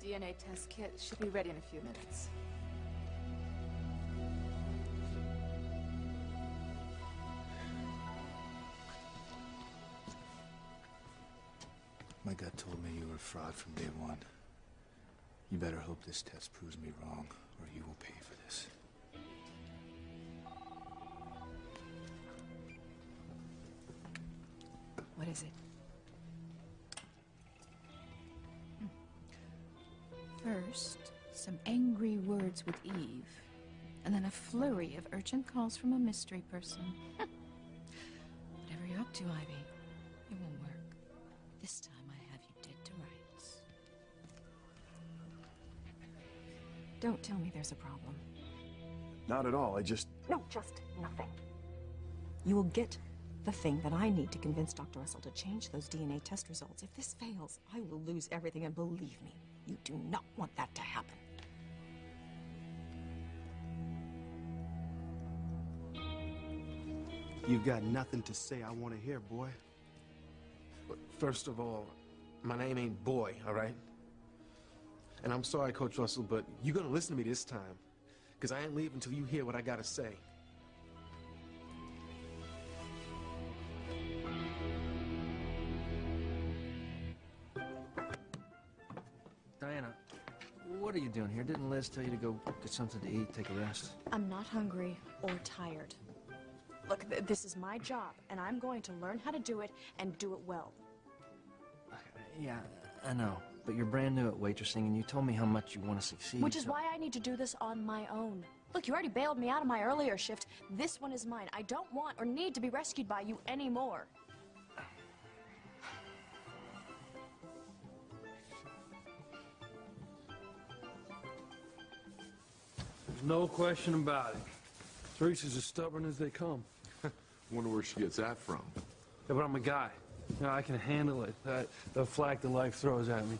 DNA test kit should be ready in a few minutes. My gut told me you were a fraud from day one. You better hope this test proves me wrong, or you will pay for this. What is it? First, some angry words with Eve, and then a flurry of urgent calls from a mystery person. Whatever you're up to, Ivy, it won't work. This time I have you dead to rights. Don't tell me there's a problem. Not at all, I just... No, just nothing. You will get the thing that I need to convince Dr. Russell to change those DNA test results. If this fails, I will lose everything, and believe me, you do not want that to happen. You've got nothing to say I want to hear, boy. First of all, my name ain't Boy, all right? And I'm sorry, Coach Russell, but you're gonna listen to me this time, because I ain't leaving until you hear what I gotta say. Diana, what are you doing here? Didn't Liz tell you to go get something to eat, take a rest? I'm not hungry or tired. Look, this is my job, and I'm going to learn how to do it and do it well. Yeah, I know. But you're brand new at waitressing, and you told me how much you want to succeed. Which is why I need to do this on my own. Look, you already bailed me out of my earlier shift. This one is mine. I don't want or need to be rescued by you anymore. There's no question about it. Teresa's as stubborn as they come. Wonder where she gets that from. Yeah, but I'm a guy. You know, I can handle it. The flack that life throws at me.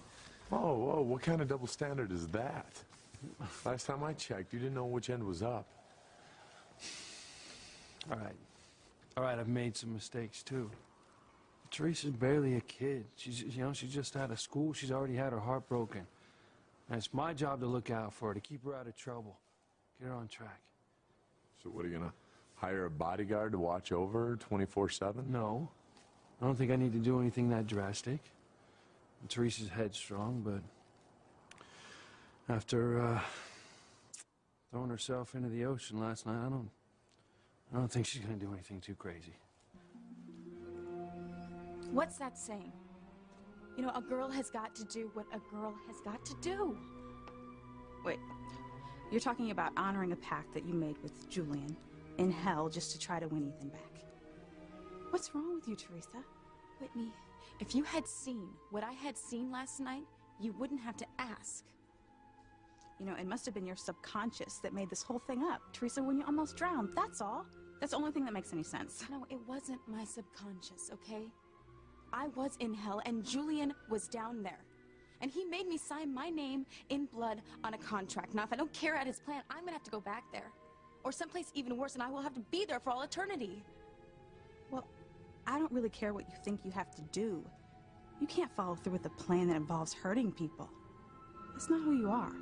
Oh, what kind of double standard is that? Last time I checked, you didn't know which end was up. All right, I've made some mistakes too. Teresa's barely a kid. She's just out of school. She's already had her heart broken. And it's my job to look out for her, to keep her out of trouble, get her on track. So what, are you gonna hire a bodyguard to watch over her 24/7? No, I don't think I need to do anything that drastic. And Teresa's headstrong, but after throwing herself into the ocean last night, I don't think she's gonna do anything too crazy. What's that saying? You know, a girl has got to do what a girl has got to do. Wait, you're talking about honoring a pact that you made with Julian in hell just to try to win Ethan back. What's wrong with you, Teresa? Whitney, if you had seen what I had seen last night, you wouldn't have to ask. You know, it must have been your subconscious that made this whole thing up. Teresa, when you almost drowned, that's all. That's the only thing that makes any sense. No, it wasn't my subconscious, okay? I was in hell, and Julian was down there. And he made me sign my name in blood on a contract. Now, if I don't carry out his plan, I'm gonna have to go back there. Or someplace even worse, and I will have to be there for all eternity. Well, I don't really care what you think you have to do. You can't follow through with a plan that involves hurting people. That's not who you are.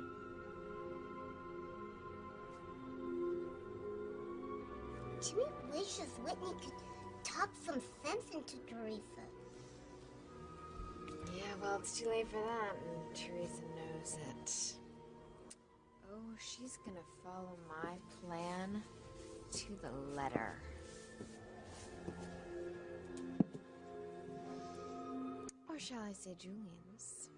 Jimmy wishes Whitney could talk some sense into Teresa. Yeah, well, it's too late for that, and Teresa knows it. Oh, she's gonna follow my plan to the letter. Or shall I say Julian's?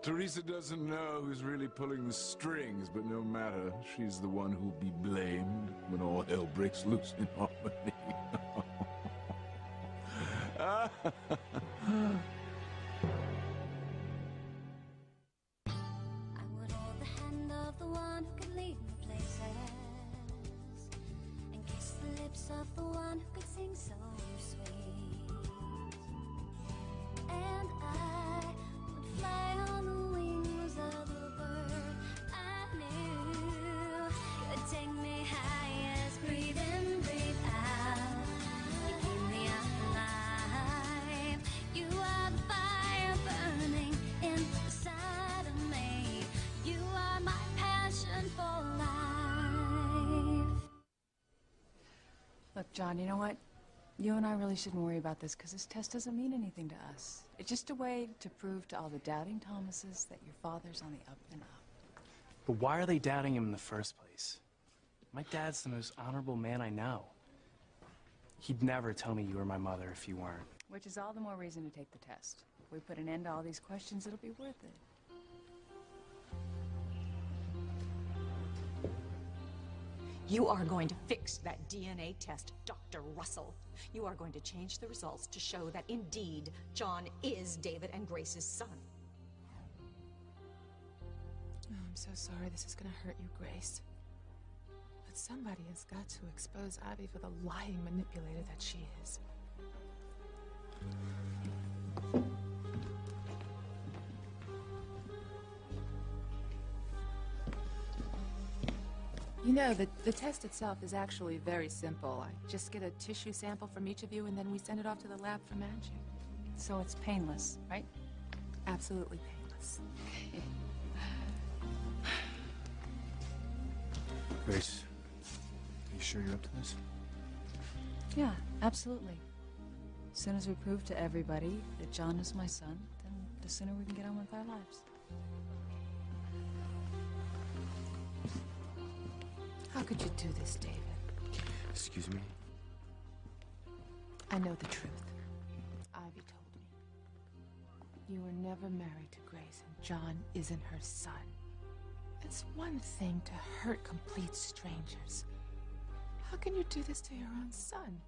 Teresa doesn't know who's really pulling the strings, but no matter, she's the one who'll be blamed when all hell breaks loose in Harmony. I would hold the hand of the one who could lead me places, and kiss the lips of the one who could sing so sweet. And I would fly on the wings of the bird I knew could take me high as breathe in, breathe out. John, you know what? You and I really shouldn't worry about this because this test doesn't mean anything to us. It's just a way to prove to all the doubting Thomases that your father's on the up and up. But why are they doubting him in the first place? My dad's the most honorable man I know. He'd never tell me you were my mother if you weren't. Which is all the more reason to take the test. If we put an end to all these questions, it'll be worth it. You are going to fix that DNA test, Dr. Russell. You are going to change the results to show that indeed John is David and Grace's son. Oh, I'm so sorry this is going to hurt you, Grace. But somebody has got to expose Ivy for the lying manipulator that she is. You know, the test itself is actually very simple. I just get a tissue sample from each of you, and then we send it off to the lab for matching. So it's painless, right? Absolutely painless. Grace, are you sure you're up to this? Yeah, absolutely. As soon as we prove to everybody that John is my son, then the sooner we can get on with our lives. How could you do this, David? Excuse me? I know the truth. Ivy told me. You were never married to Grace, and John isn't her son. It's one thing to hurt complete strangers. How can you do this to your own son?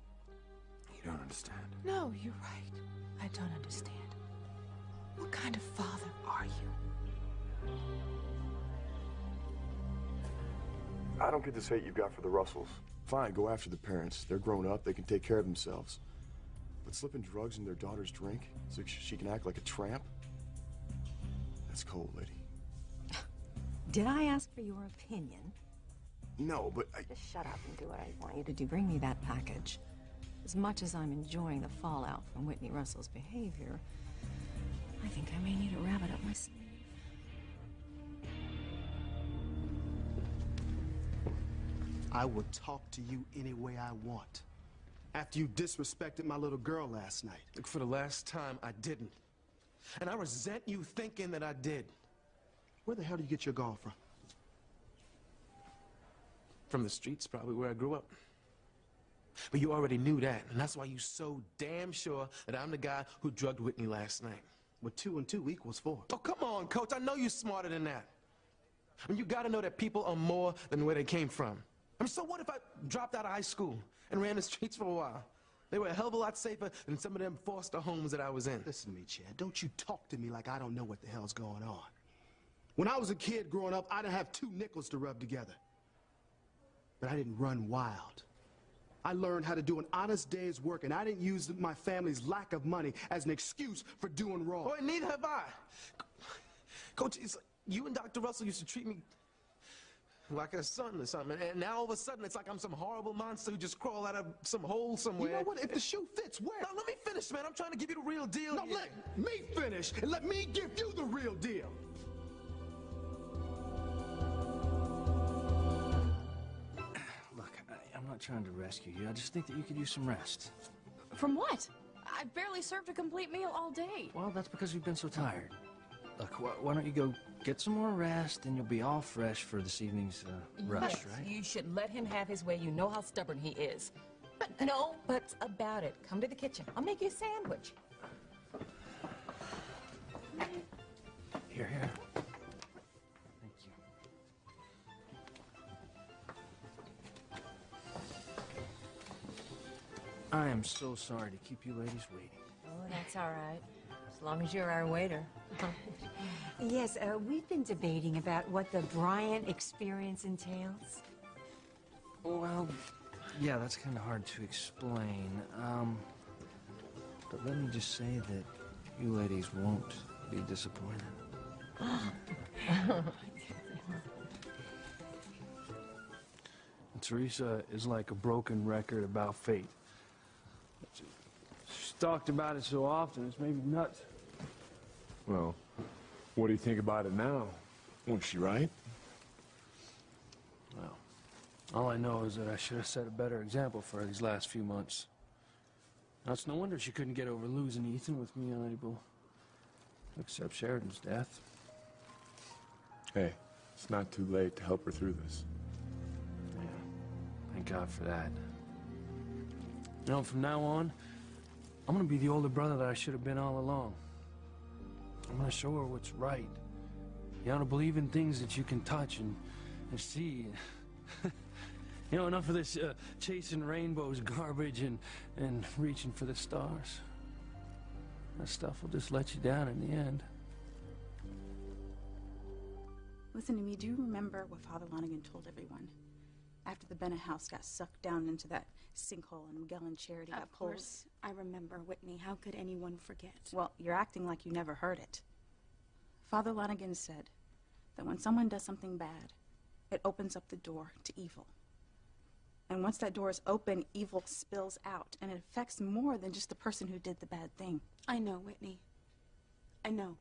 You don't understand. No, you're right. I don't understand. What kind of father are you? I don't get this hate you've got for the Russells. Fine, go after the parents. They're grown up, they can take care of themselves. But slipping drugs in their daughter's drink so she can act like a tramp? That's cold, lady. Did I ask for your opinion? No, but Just shut up and do what I want you to do. Bring me that package. As much as I'm enjoying the fallout from Whitney Russell's behavior, I think I may need to wrap it up my sleeve. I will talk to you any way I want. After you disrespected my little girl last night. Look, for the last time, I didn't. And I resent you thinking that I did. Where the hell do you get your golf from? From the streets, probably where I grew up. But you already knew that, and that's why you're so damn sure that I'm the guy who drugged Whitney last night. Well, 2 and 2 equals 4. Oh, come on, Coach. I know you're smarter than that. I mean, you gotta know that people are more than where they came from. I mean, so what if I dropped out of high school and ran the streets for a while? They were a hell of a lot safer than some of them foster homes that I was in. Listen to me, Chad. Don't you talk to me like I don't know what the hell's going on. When I was a kid growing up, I didn't have 2 nickels to rub together. But I didn't run wild. I learned how to do an honest day's work, and I didn't use my family's lack of money as an excuse for doing wrong. Boy, neither have I. Coach, it's like you and Dr. Russell used to treat me like a son or something, and now all of a sudden it's like I'm some horrible monster who just crawled out of some hole somewhere. You know what? If the shoe fits, wear it. No, let me finish, man. I'm trying to give you the real deal. No, let me finish, and let me give you the real deal. Look, I'm not trying to rescue you. I just think that you could use some rest. From what? I barely served a complete meal all day. Well, that's because you've been so tired. Look, why don't you go get some more rest, and you'll be all fresh for this evening's rush, Yes, right? you should let him have his way. You know how stubborn he is. But no buts about it. Come to the kitchen. I'll make you a sandwich. Here. Thank you. I am so sorry to keep you ladies waiting. Oh, that's all right. As long as you're our waiter. Yes, we've been debating about what the Bryant experience entails. Well, yeah, that's kind of hard to explain. But let me just say that you ladies won't be disappointed. Teresa is like a broken record about fate. She's talked about it so often, it's made me nuts. Well, what do you think about it now? Was she right? Well, All I know is that I should have set a better example for her these last few months. Now, it's no wonder she couldn't get over losing Ethan with me unable to accept Sheridan's death. Hey, it's not too late to help her through this. Yeah, thank God for that. You know, from now on, I'm gonna be the older brother that I should have been all along. I'm gonna show her what's right. You know, to believe in things that you can touch and see. You know, enough of this chasing rainbows garbage and reaching for the stars. That stuff will just let you down in the end. Listen to me, do you remember what Father Lonigan told everyone? After the Bennett house got sucked down into that sinkhole and Miguel and Charity got pulled? Of course, I remember, Whitney. How could anyone forget? Well, you're acting like you never heard it. Father Lonigan said that when someone does something bad, it opens up the door to evil. And once that door is open, evil spills out, and it affects more than just the person who did the bad thing. I know, Whitney. I know.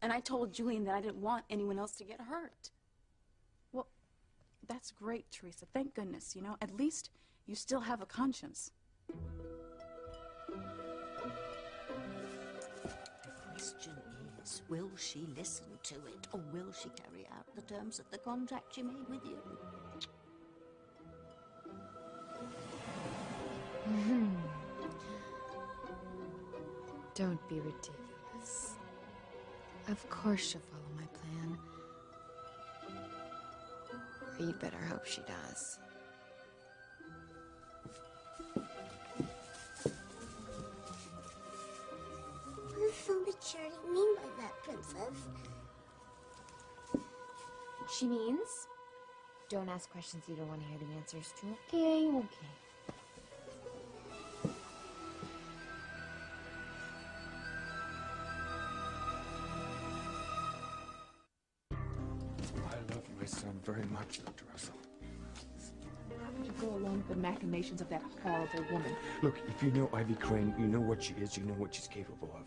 And I told Julian that I didn't want anyone else to get hurt. Well, that's great, Teresa. Thank goodness, you know. At least you still have a conscience. The question is, will she listen to it, or will she carry out the terms of the contract she made with you? Don't be ridiculous. Of course she'll follow my plan. Or you'd better hope she does. What does Silver Charity mean by that, Princess? She means, don't ask questions you don't want to hear the answers to. Okay, okay. I love my son very much, Dr. Russell. How could you go along with the machinations of that horrible woman? Look, if you know Ivy Crane, you know what she is, you know what she's capable of.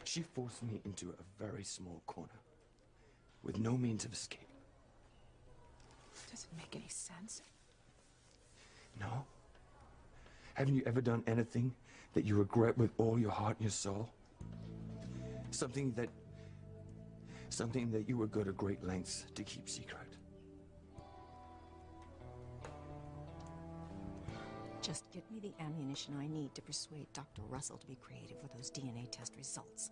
She forced me into a very small corner with no means of escape. Does it make any sense? No? Haven't you ever done anything that you regret with all your heart and your soul? Something that you would go to great lengths to keep secret. Just give me the ammunition I need to persuade Dr. Russell to be creative with those DNA test results.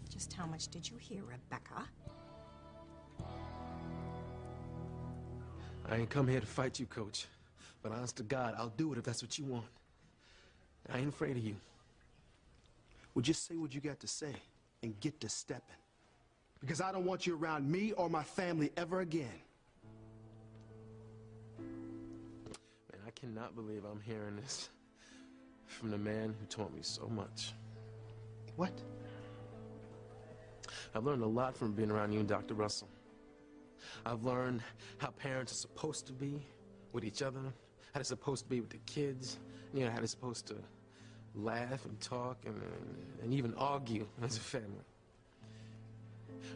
Just how much did you hear, Rebecca? I ain't come here to fight you, Coach. But honest to God, I'll do it if that's what you want. I ain't afraid of you. Well, just say what you got to say and get to stepping. Because I don't want you around me or my family ever again. Man, I cannot believe I'm hearing this from the man who taught me so much. What? I've learned a lot from being around you and Dr. Russell. I've learned how parents are supposed to be with each other, how they're supposed to be with the kids, you know, how they're supposed to laugh and talk and even argue as a family.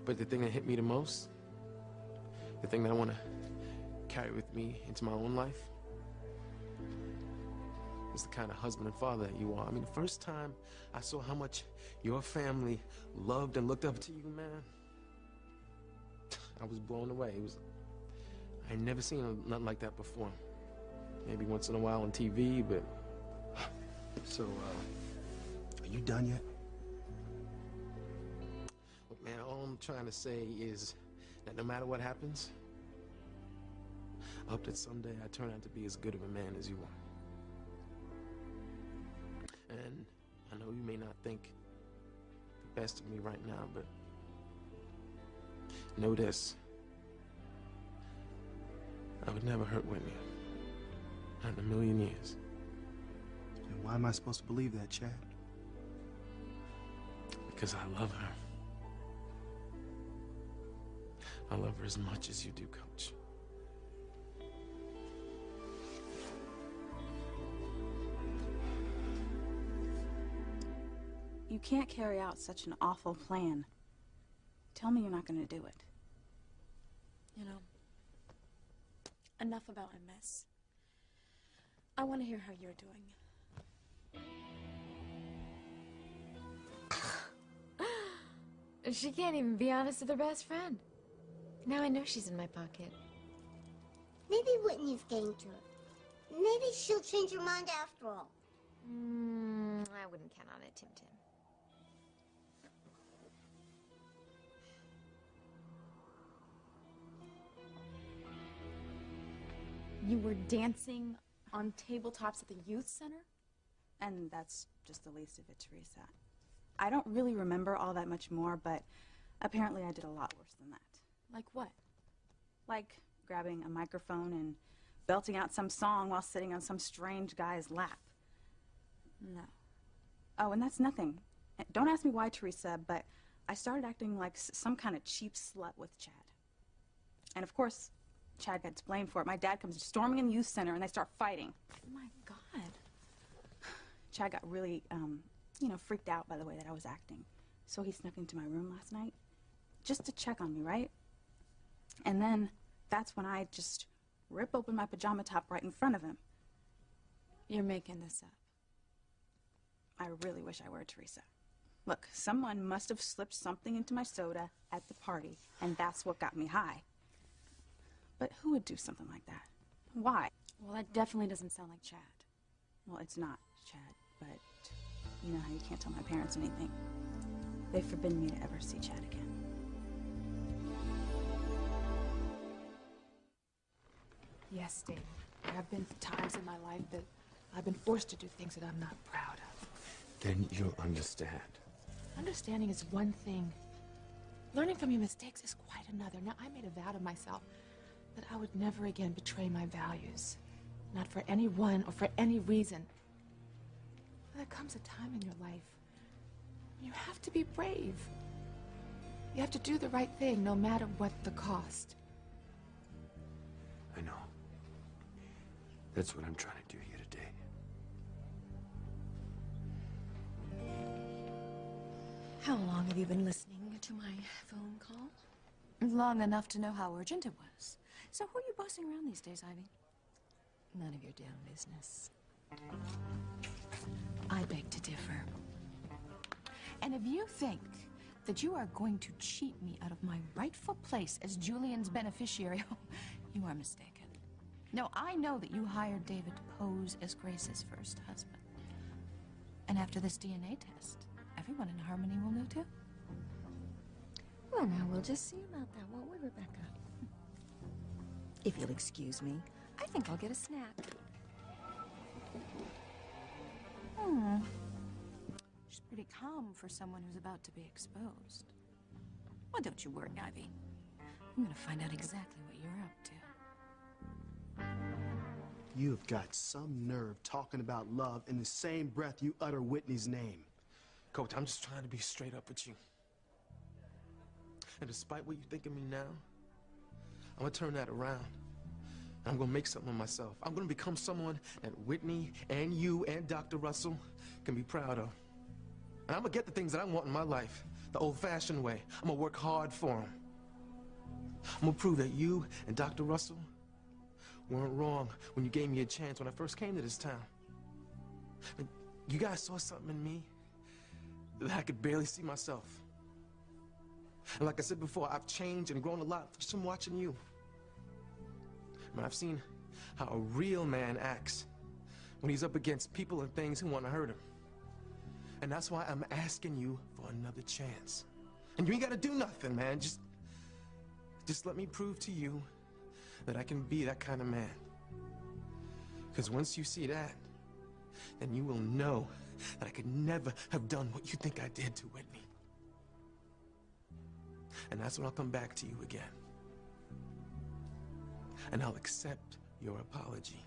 But the thing that hit me the most, the thing that I want to carry with me into my own life, is the kind of husband and father that you are. I mean, the first time I saw how much your family loved and looked up to you, man, I was blown away. I had never seen nothing like that before. Maybe once in a while on TV, but... So, are you done yet? Look, man, all I'm trying to say is that no matter what happens, I hope that someday I turn out to be as good of a man as you are. And I know you may not think the best of me right now, but know this. I would never hurt Whitney. Not in a million years. And why am I supposed to believe that, Chad? Because I love her. I love her as much as you do, Coach. You can't carry out such an awful plan Tell me you're not going to do it. You know, enough about my mess. I want to hear how you're doing. She can't even be honest with her best friend. Now I know she's in my pocket. Maybe Whitney's getting to her. Maybe she'll change her mind after all. I wouldn't count on it, Tim Tim. You were dancing on tabletops at the youth center? And that's just the least of it, Teresa. I don't really remember all that much more, but apparently I did a lot worse than that. Like what? Like grabbing a microphone and belting out some song while sitting on some strange guy's lap. No. Oh, and that's nothing. Don't ask me why, Teresa, but I started acting like some kind of cheap slut with Chad. And of course, Chad gets blamed for it. My dad comes storming in the youth center and they start fighting. Oh my God. Chad got really, freaked out by the way that I was acting. So he snuck into my room last night just to check on me, right? And then that's when I just rip open my pajama top right in front of him. You're making this up. I really wish I were, Teresa. Look, someone must have slipped something into my soda at the party, and that's what got me high. But who would do something like that? Why? Well, that definitely doesn't sound like Chad. Well, it's not Chad, but you know how you can't tell my parents anything. They've forbidden me to ever see Chad again. Yes, David. There have been times in my life that I've been forced to do things that I'm not proud of. Then you'll understand. Understanding is one thing. Learning from your mistakes is quite another. Now, I made a vow to myself that I would never again betray my values. Not for anyone or for any reason. But there comes a time in your life when you have to be brave. You have to do the right thing no matter what the cost. I know. That's what I'm trying to do here today. How long have you been listening to my phone call? Long enough to know how urgent it was. So who are you bossing around these days, Ivy? None of your damn business. I beg to differ. And if you think that you are going to cheat me out of my rightful place as Julian's beneficiary, you are mistaken. No, I know that you hired David to pose as Grace's first husband. And after this DNA test, everyone in Harmony will know too. Well, now we'll just see about that, won't we, Rebecca? If you'll excuse me, I think I'll get a snack. She's pretty calm for someone who's about to be exposed. Well, don't you worry, Ivy. I'm gonna find out exactly what you're up to. You've got some nerve talking about love in the same breath you utter Whitney's name. Coach, I'm just trying to be straight up with you. And despite what you think of me now, I'm gonna turn that around. I'm gonna make something of myself. I'm gonna become someone that Whitney and you and Dr. Russell can be proud of. And I'm gonna get the things that I want in my life, the old-fashioned way. I'm gonna work hard for them. I'm gonna prove that you and Dr. Russell weren't wrong when you gave me a chance when I first came to this town. And you guys saw something in me that I could barely see myself. And like I said before, I've changed and grown a lot just from watching you. I mean, I've seen how a real man acts when he's up against people and things who want to hurt him. And that's why I'm asking you for another chance. And you ain't gotta do nothing, man. Just let me prove to you that I can be that kind of man. Because once you see that, then you will know that I could never have done what you think I did to Whitney. And that's when I'll come back to you again. And I'll accept your apology.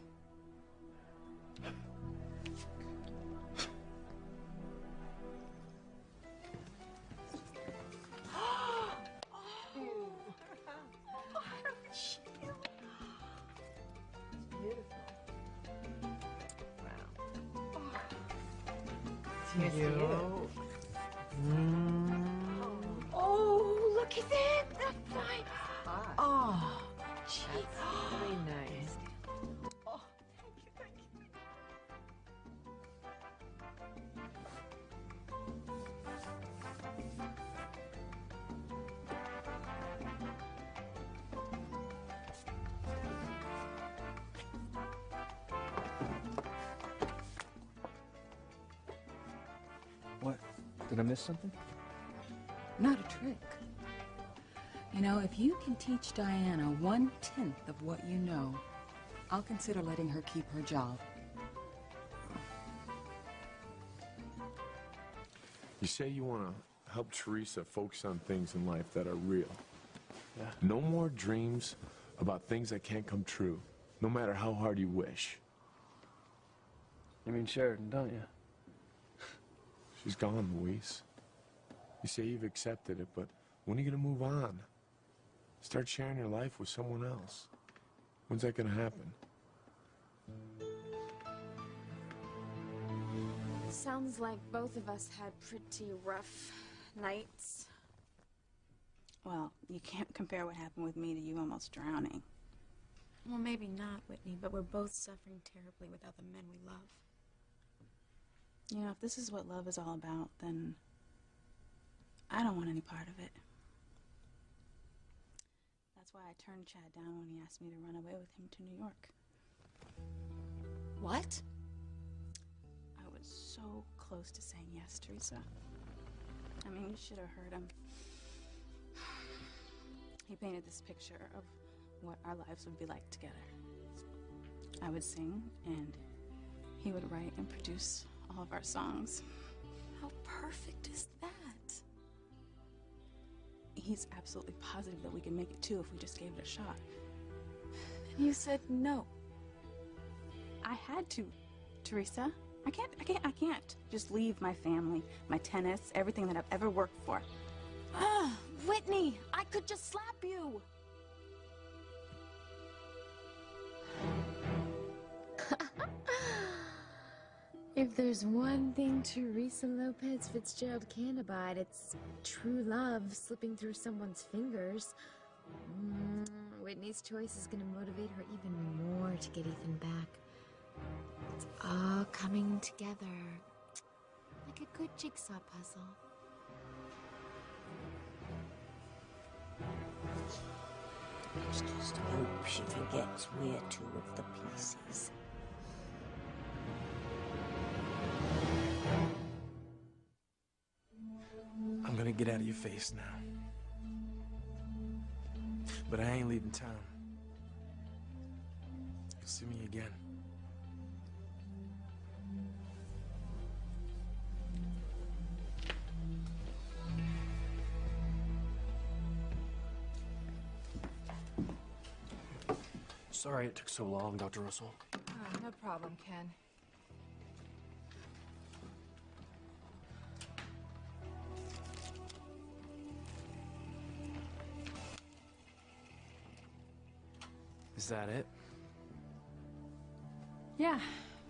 Yes, you. Oh, Look, he's in. That's fine. Oh, jeez. Very nice. Oh, What? Did I miss something? Not a trick. You know, if you can teach Diana 1/10 of what you know, I'll consider letting her keep her job. You say you want to help Teresa focus on things in life that are real. Yeah. No more dreams about things that can't come true, no matter how hard you wish. You mean Sheridan, don't you? She's gone, Luis. You say you've accepted it, but when are you going to move on? Start sharing your life with someone else. When's that going to happen? Sounds like both of us had pretty rough nights. Well, you can't compare what happened with me to you almost drowning. Well, maybe not, Whitney, but we're both suffering terribly without the men we love. You know, if this is what love is all about, then I don't want any part of it. That's why I turned Chad down when he asked me to run away with him to New York. What? I was so close to saying yes, Teresa. I mean, you should have heard him. He painted this picture of what our lives would be like together. I would sing, and he would write and produce all of our songs. How perfect is that? He's absolutely positive that we can make it too if we just gave it a shot. And you said no. I had to, Teresa. I can't just leave my family, my tennis, everything that I've ever worked for. Ah, Whitney, I could just slap you. If there's one thing Teresa Lopez Fitzgerald can't abide, it's true love slipping through someone's fingers. Whitney's choice is gonna motivate her even more to get Ethan back. It's all coming together like a good jigsaw puzzle. Let's just hope she forgets we're two of the pieces. I'm gonna get out of your face now. But I ain't leaving town. You'll see me again. Sorry it took so long, Dr. Russell. Oh, no problem, Ken. Is that it? Yeah,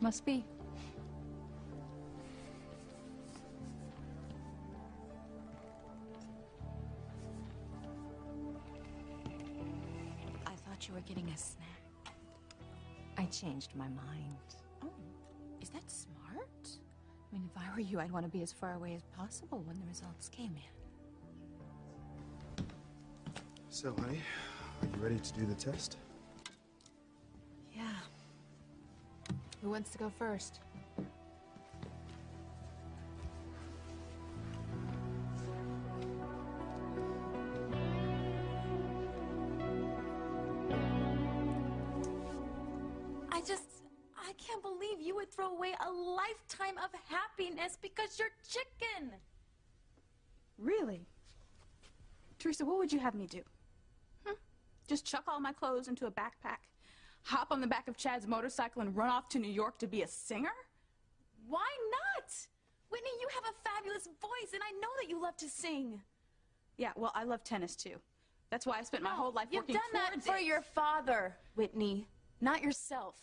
must be. I thought you were getting a snack. I changed my mind. Oh, is that smart? I mean, if I were you, I'd want to be as far away as possible when the results came in. So, honey, are you ready to do the test? Yeah. Who wants to go first? I can't believe you would throw away a lifetime of happiness because you're chicken. Really? Teresa, what would you have me do? Just chuck all my clothes into a backpack, hop on the back of Chad's motorcycle, and run off to New York to be a singer? Why not? Whitney, you have a fabulous voice, and I know that you love to sing. Yeah, well, I love tennis, too. That's why I spent my whole life working You've done that towards for it. your father, Whitney, not yourself.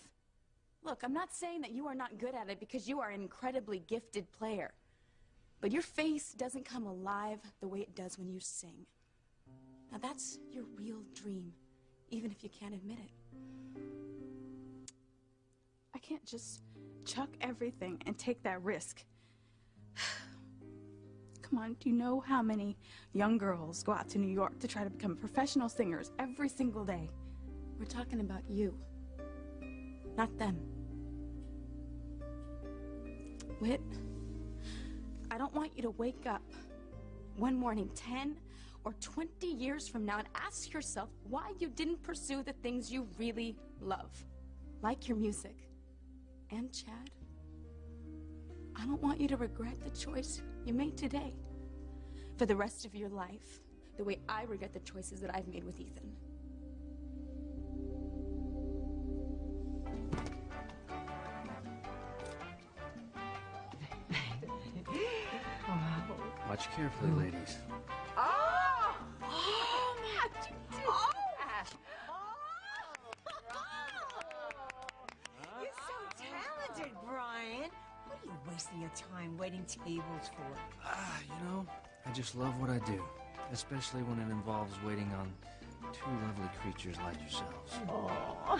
Look, I'm not saying that you are not good at it because you are an incredibly gifted player. But your face doesn't come alive the way it does when you sing. Now that's your real dream, even if you can't admit it. I can't just chuck everything and take that risk. Come on, do you know how many young girls go out to New York to try to become professional singers every single day? We're talking about you, not them. Whit, I don't want you to wake up one morning 10 or 20 years from now and ask yourself why you didn't pursue the things you really love, like your music and Chad. I don't want you to regret the choice you made today for the rest of your life, the way I regret the choices that I've made with Ethan. Watch carefully, ladies. Oh! Oh, how'd you do that? You're so talented, Brian. What are you wasting your time waiting tables for? You know, I just love what I do, especially when it involves waiting on two lovely creatures like yourselves. Oh.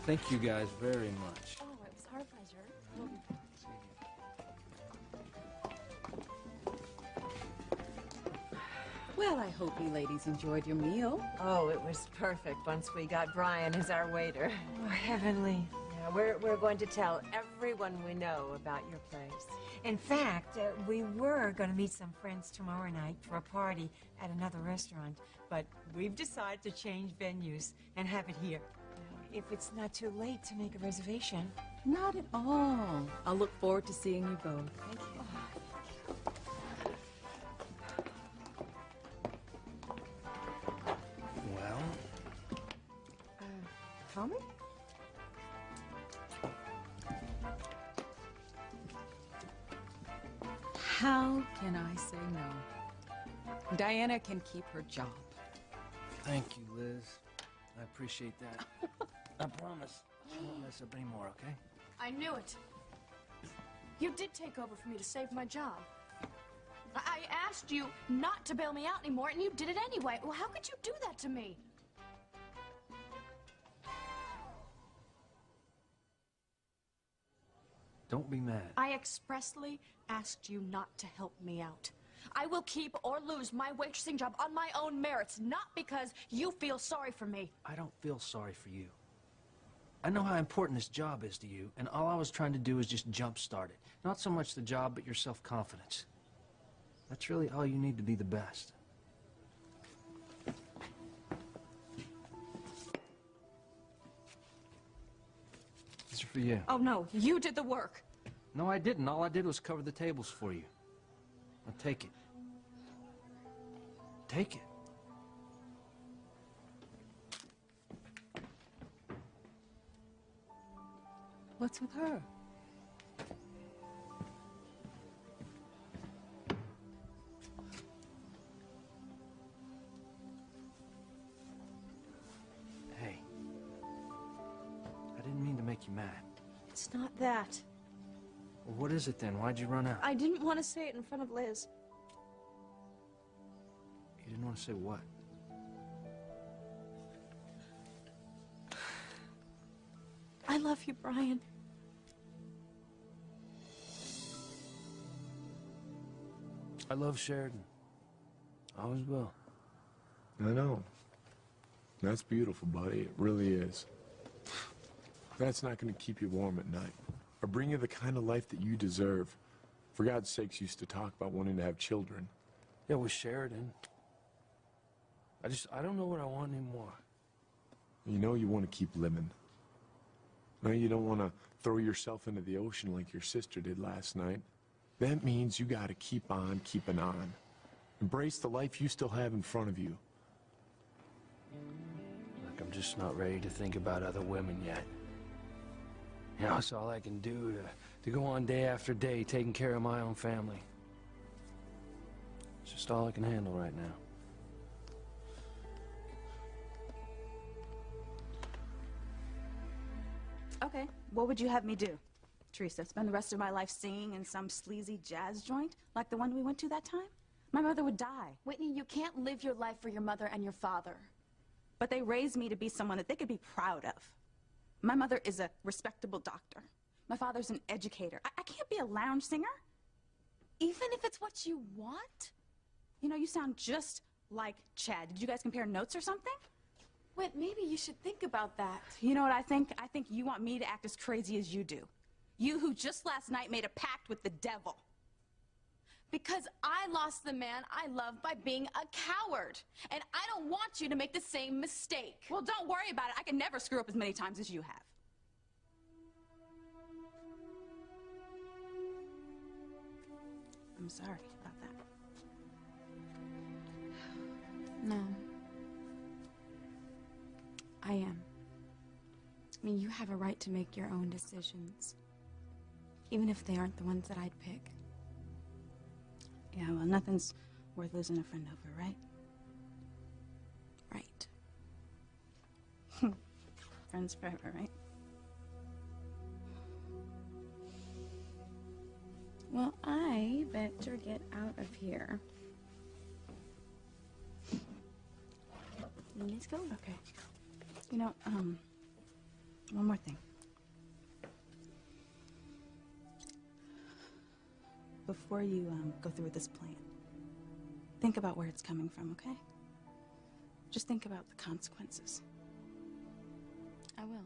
Thank you guys very much. Oh, it was our pleasure. Well, I hope you ladies enjoyed your meal. Oh, it was perfect once we got Brian as our waiter. Oh, heavenly. Yeah, we're going to tell everyone we know about your place. In fact, we were going to meet some friends tomorrow night for a party at another restaurant, but we've decided to change venues and have it here. If it's not too late to make a reservation. Not at all. I'll look forward to seeing you both. Thank you. Well? Tommy? How can I say no? Diana can keep her job. Thank you, Liz. I appreciate that. I promise I won't mess up anymore, okay? I knew it. You did take over for me to save my job. I asked you not to bail me out anymore, and you did it anyway. Well, how could you do that to me? Don't be mad. I expressly asked you not to help me out. I will keep or lose my waitressing job on my own merits, not because you feel sorry for me. I don't feel sorry for you. I know how important this job is to you, and all I was trying to do is just jumpstart it. Not so much the job, but your self-confidence. That's really all you need to be the best. These are for you. Oh, no, you did the work. No, I didn't. All I did was cover the tables for you. Now take it. Take it. What's with her? Hey. I didn't mean to make you mad. It's not that. Well, what is it then? Why'd you run out? I didn't want to say it in front of Liz. You didn't want to say what? I love you, Brian. I love Sheridan. Always will. I know. That's beautiful, buddy. It really is. That's not going to keep you warm at night or bring you the kind of life that you deserve. For God's sakes, you used to talk about wanting to have children. Yeah, with Sheridan. I don't know what I want anymore. You know you want to keep living. No, you don't want to throw yourself into the ocean like your sister did last night. That means you got to keep on keeping on. Embrace the life you still have in front of you. Look, I'm just not ready to think about other women yet. You know, it's all I can do to go on day after day taking care of my own family. It's just all I can handle right now. Okay, what would you have me do? Teresa, spend the rest of my life singing in some sleazy jazz joint like the one we went to that time? My mother would die. Whitney, you can't live your life for your mother and your father. But they raised me to be someone that they could be proud of. My mother is a respectable doctor. My father's an educator. I can't be a lounge singer. Even if it's what you want? You know, you sound just like Chad. Did you guys compare notes or something? Whit, maybe you should think about that. You know what I think? I think you want me to act as crazy as you do. You who just last night made a pact with the devil. Because I lost the man I love by being a coward. And I don't want you to make the same mistake. Well, don't worry about it. I can never screw up as many times as you have. I'm sorry about that. No. I am. I mean, you have a right to make your own decisions. Even if they aren't the ones that I'd pick. Yeah, well, nothing's worth losing a friend over, right? Right. Friends forever, right? Well, I better get out of here. Let's go. Okay. You know, one more thing. Before you go through with this plan, think about where it's coming from, okay? Just think about the consequences. I will.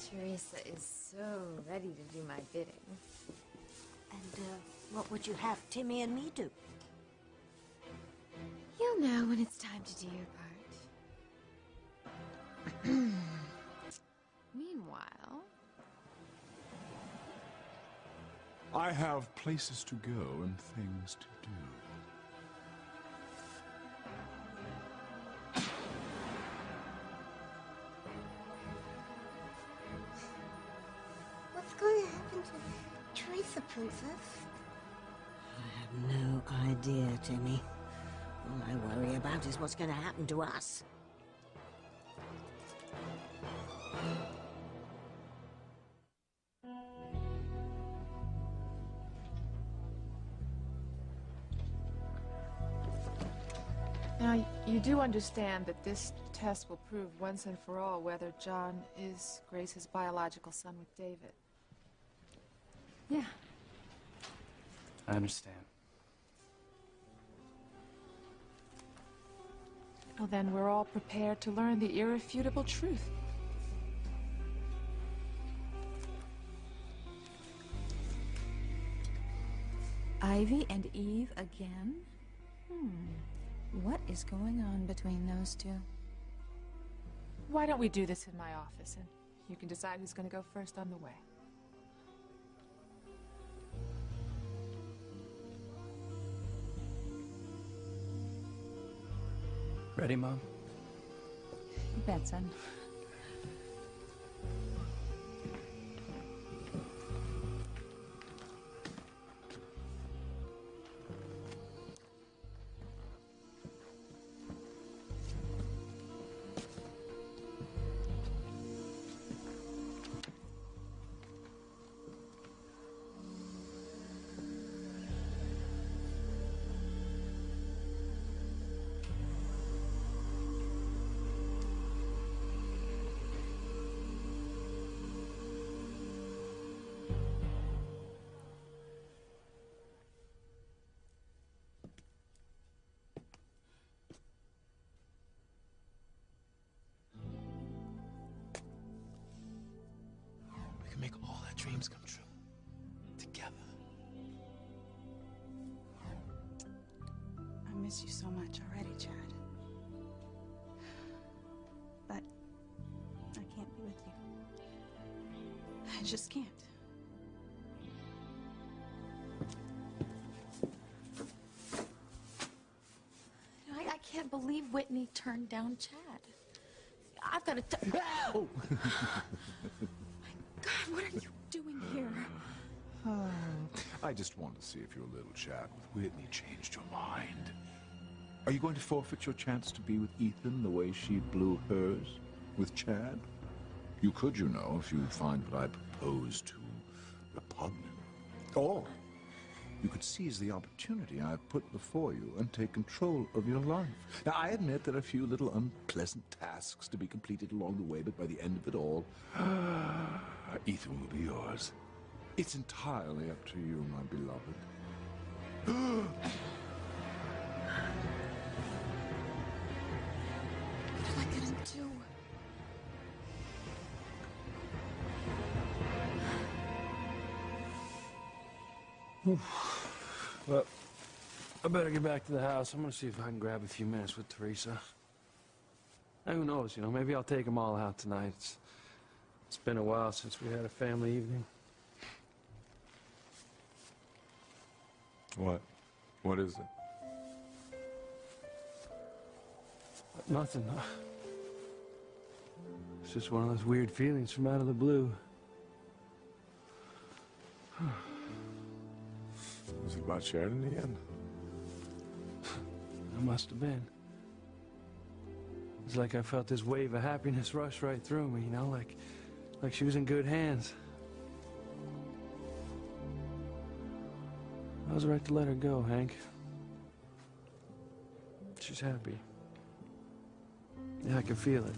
Teresa is so ready to do my bidding. And what would you have Timmy and me do? You'll know when it's time to do your part. Meanwhile... I have places to go and things to do. What's going to happen to Teresa, Princess? I have no idea, Timmy. All I worry about is what's going to happen to us. Now, you do understand that this test will prove once and for all whether John is Grace's biological son with David. Yeah. I understand. Well, then we're all prepared to learn the irrefutable truth. Ivy and Eve again? What is going on between those two? Why don't we do this in my office, and you can decide who's going to go first on the way. Ready, Mom? You bet, son. We can make all our dreams come true. Together. I miss you so much already, Chad. But I can't be with you. I just can't. can't believe Whitney turned down Chad. I've got to... Oh. God, what are you doing here? I just wanted to see if your little chat with Whitney changed your mind. Are you going to forfeit your chance to be with Ethan the way she blew hers with Chad? You could, you know, if you find what I propose too repugnant. Or you could seize the opportunity I've put before you and take control of your life. Now, I admit there are a few little unpleasant tasks to be completed along the way, but by the end of it all, Ethan will be yours. It's entirely up to you, my beloved. What am I gonna do? Well, I better get back to the house. I'm gonna see if I can grab a few minutes with Teresa. And who knows, you know, maybe I'll take them all out tonight. It's been a while since we had a family evening. What? What is it? Nothing. It's just one of those weird feelings from out of the blue. Was it about Sheridan again? It must have been. It's like I felt this wave of happiness rush right through me, you know, like she was in good hands. I was right to let her go, Hank. She's happy. Yeah, I can feel it.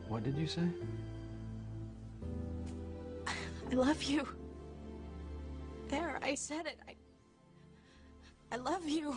What did you say? I love you. There, I said it. I love you.